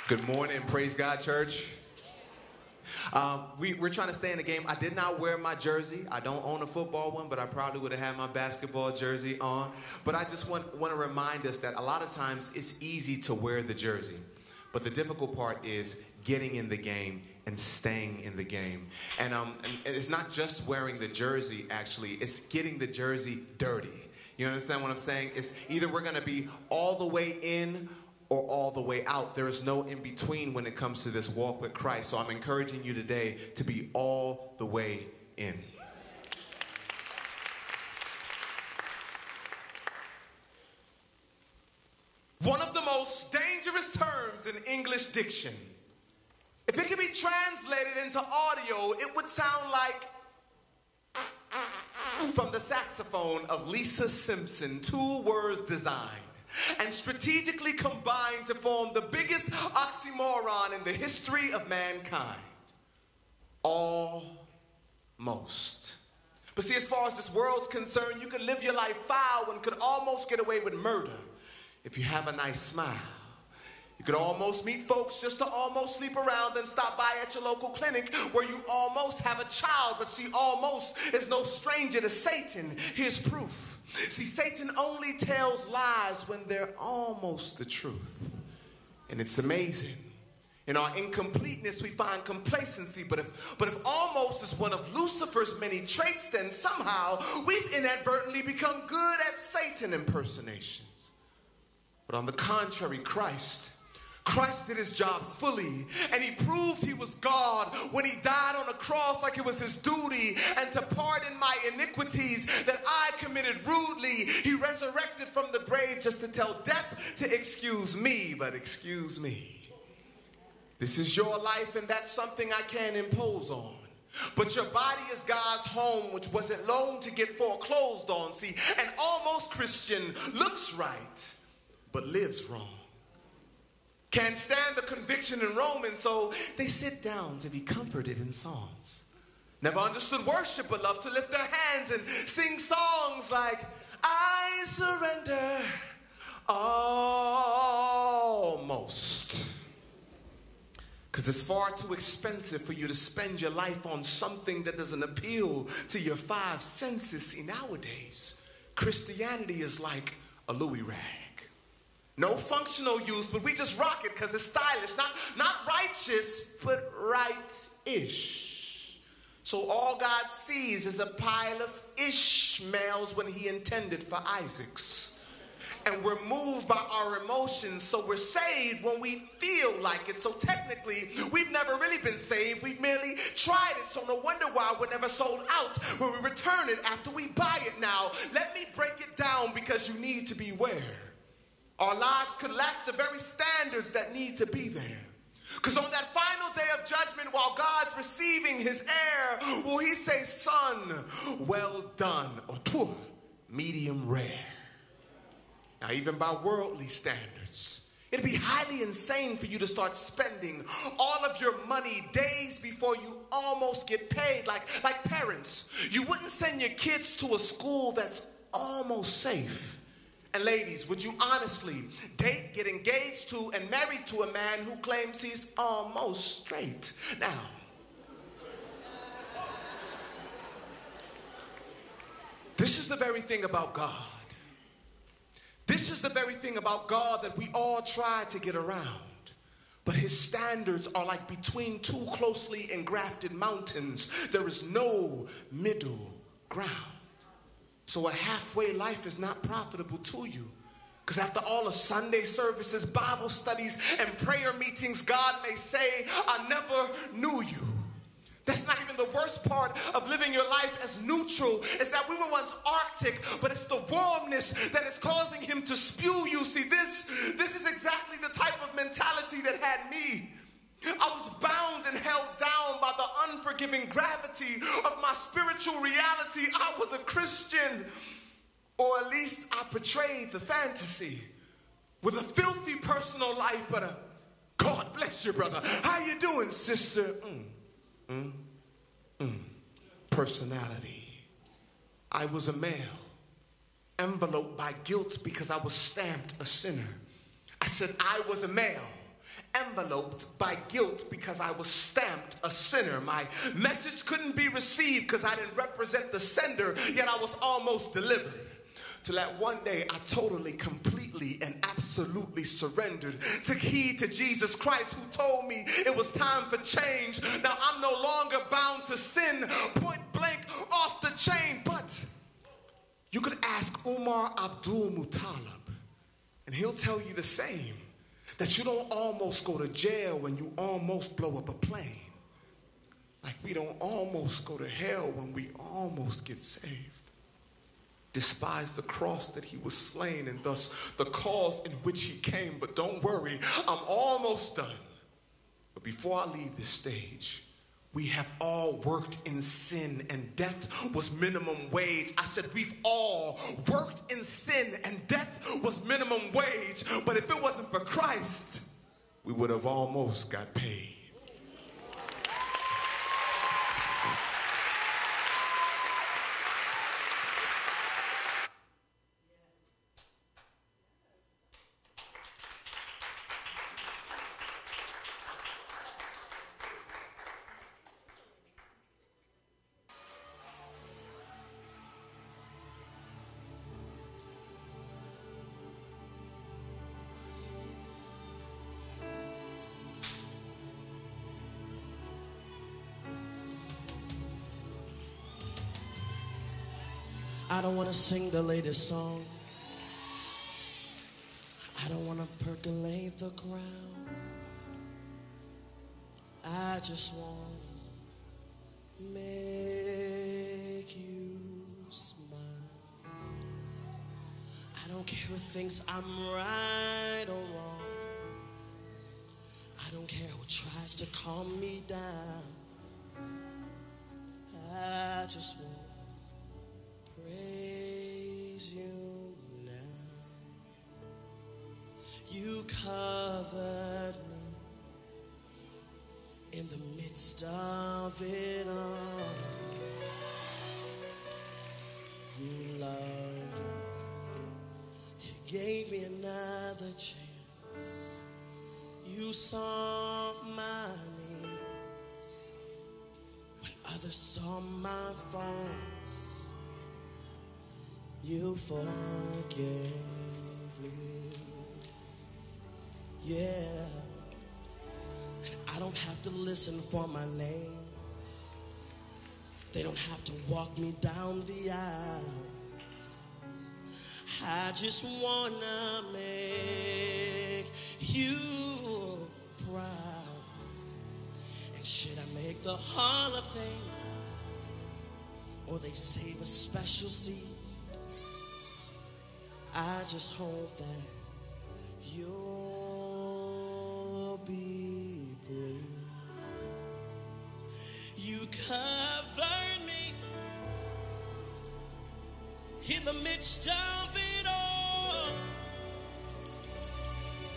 Good morning, praise God, church. We're trying to stay in the game. I did not wear my jersey. I don't own a football one, but I probably would have had my basketball jersey on. But I just want to remind us that a lot of times it's easy to wear the jersey. But the difficult part is getting in the game and staying in the game. And it's not just wearing the jersey, actually. It's getting the jersey dirty. You understand what I'm saying? It's either we're going to be all the way in or all the way out. There is no in between when it comes to this walk with Christ. So I'm encouraging you today to be all the way in. One of the most dangerous terms in English diction. If it could be translated into audio, it would sound like from the saxophone of Lisa Simpson, 2 words designed and strategically combined to form the biggest oxymoron in the history of mankind. Almost. But see, as far as this world's concerned, you could live your life foul and could almost get away with murder if you have a nice smile. You could almost meet folks just to almost sleep around and stop by at your local clinic where you almost have a child. But see, almost is no stranger to Satan. Here's proof. See, Satan only tells lies when they're almost the truth. And it's amazing. In our incompleteness, we find complacency. But if almost is one of Lucifer's many traits, then somehow we've inadvertently become good at Satan impersonations. But on the contrary, Christ did his job fully, and he proved he was God when he died on a cross like it was his duty, and to pardon my iniquities that I committed rudely, he resurrected from the grave just to tell death to excuse me, but excuse me. This is your life, and that's something I can't impose on. But your body is God's home, which wasn't loaned to get foreclosed on. See, an almost Christian looks right, but lives wrong. Can't stand the conviction in Romans, so they sit down to be comforted in Psalms. Never understood worship, but love to lift their hands and sing songs like, I surrender almost. Because it's far too expensive for you to spend your life on something that doesn't appeal to your 5 senses. See, nowadays, Christianity is like a Louis rag. No functional use, but we just rock it because it's stylish. Not righteous, but right-ish. So all God sees is a pile of Ishmaels when he intended for Isaacs. And we're moved by our emotions, so we're saved when we feel like it. So technically, we've never really been saved. We've merely tried it, so no wonder why we're never sold out when we return it after we buy it. Now, let me break it down because you need to beware. Our lives could lack the very standards that need to be there. Because on that final day of judgment, while God's receiving his heir, will he say, son, well done, or poor, medium rare. Now, even by worldly standards, it'd be highly insane for you to start spending all of your money days before you almost get paid. Like parents, you wouldn't send your kids to a school that's almost safe. And ladies, would you honestly date, get engaged to, and married to a man who claims he's almost straight? Now, this is the very thing about God. This is the very thing about God that we all try to get around. But his standards are like between 2 closely engrafted mountains. There is no middle ground. So a halfway life is not profitable to you. Because after all the Sunday services, Bible studies, and prayer meetings, God may say, I never knew you. That's not even the worst part of living your life as neutral, is that we were once Arctic, but it's the warmness that is causing him to spew you. See, this is exactly the type of mentality that had me. I was bound and held down by the unforgiving gravity of my spiritual reality. I was a Christian, or at least I portrayed the fantasy with a filthy personal life, but a God bless you, brother. How you doing, sister? Personality. I was a male, enveloped by guilt because I was stamped a sinner. I said I was a male, enveloped by guilt because I was stamped a sinner. My message couldn't be received because I didn't represent the sender, yet I was almost delivered. Till that one day I totally, completely, and absolutely surrendered, took heed to Jesus Christ, who told me it was time for change. Now I'm no longer bound to sin, point blank off the chain. But you could ask Umar Abdul Muttalib, and he'll tell you the same, that you don't almost go to jail when you almost blow up a plane. Like we don't almost go to hell when we almost get saved. Despise the cross that he was slain, and thus the cause in which he came. But don't worry, I'm almost done. But before I leave this stage, we have all worked in sin, and death was minimum wage. I said we've all worked in sin, and death was minimum wage. But if it wasn't for Christ, we would have almost got paid. I don't want to sing the latest song. I don't want to percolate the crowd. I just want to make you smile. I don't care who thinks I'm right or wrong. I don't care who tries to calm me down. I just want praise you now. You covered me in the midst of it all. You loved me. You gave me another chance. You saw my needs when others saw my faults. You forgave me, yeah. And I don't have to listen for my name. They don't have to walk me down the aisle. I just wanna make you proud. And should I make the Hall of Fame, or they save a special seat, I just hope that you'll be blue. You covered me in the midst of it all.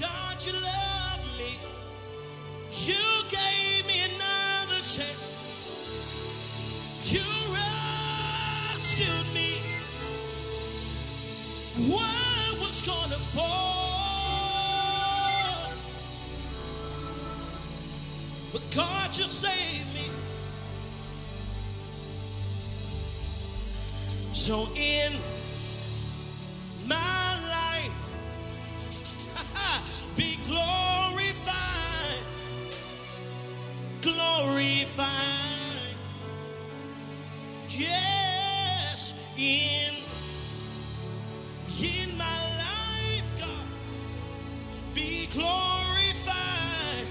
God, you love me. You gave me another chance. You rescued me. What was gonna fall? But God, you saved me. So in my life, be glorified, glorified. Yes, in my life, God, be glorified,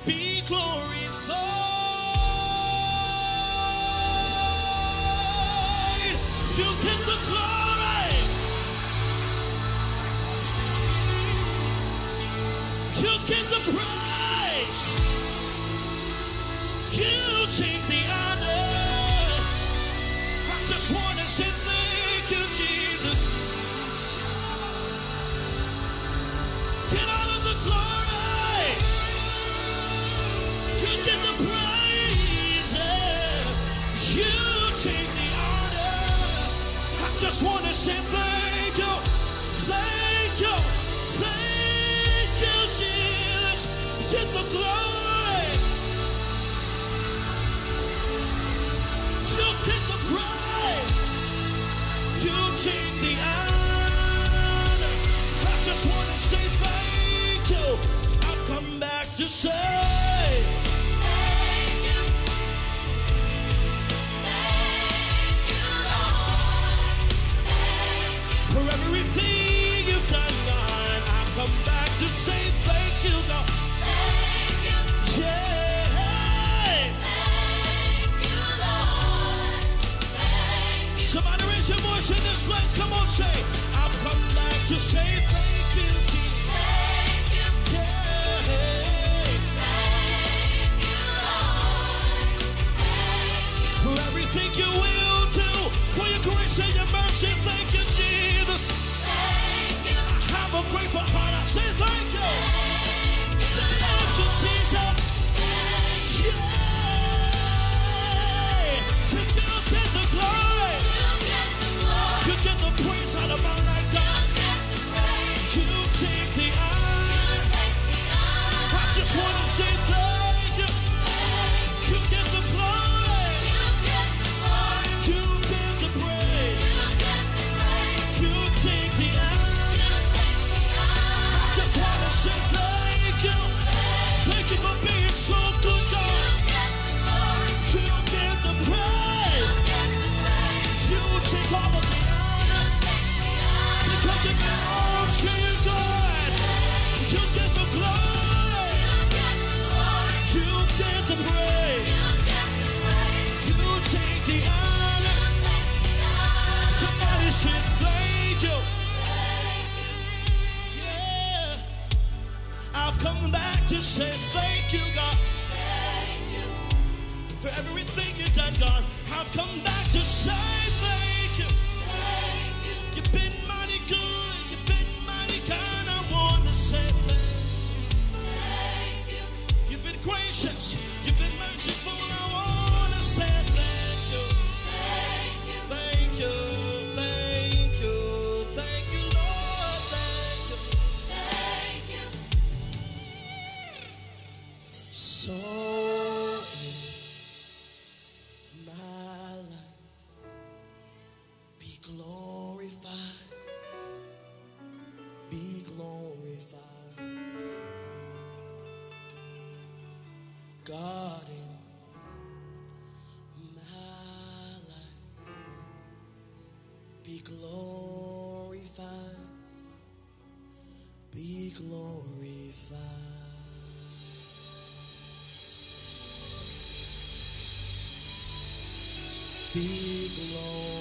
be glorified. You get the glory, you get the praise, you take the honor. I just want to say thank you, Jesus. Get all of the glory. You get the praise. You take the honor. I just want to say thank you. Thank you. Thank you, Jesus. get the glory. You get the praise. You take the honor. I just want to say thank you. I've come back to say Thank you. Thank you, Lord. Thank you. for everything you've done, God. I've come back to say thank you, God. Thank you. Yeah. Thank you, Lord. Thank you. Somebody raise your voice in this place. Come on, say, I've come back to say thank you, Jesus. Thank you. Yeah. Thank you, Lord. Thank you. For everything you will do, for your grace and your mercy, thank you, Jesus. Thank you. I have a grateful heart. I say thank you. Thank you. Thank you, Jesus. Yeah. So you get the glory. You get the glory. You get the praise out of my life, God. You get the praise. You take the honor. Take the honor. I just want to say thank you. You get the glory. You get the glory. You get the praise. You get the praise. You take the honor. You take the honor. I just want to say thank you. Thank you for being so good, God. You get the glory. You get the praise. You get the praise. You take all of the honor. Take the honor. Because it belongs to you, God. You get the glory. You get You get the glory. the praise. You get the praise. You take the honor. Take the honor. Somebody say thank you. Thank you. Yeah. I've come back to say thank you, God. Thank you. For everything you've done, God. I've come back to say thank you. Thank you. You've been mighty good. You've been mighty kind. I want to say thank you. Thank you. You've been gracious. You've been merciful. I want to say thank you. Thank you. Thank you. Thank you. Thank you, Lord. Thank you. Thank you. So in my life, be glorified. Be glorified. God in my life, be glorified. Be glorified. Be glorified.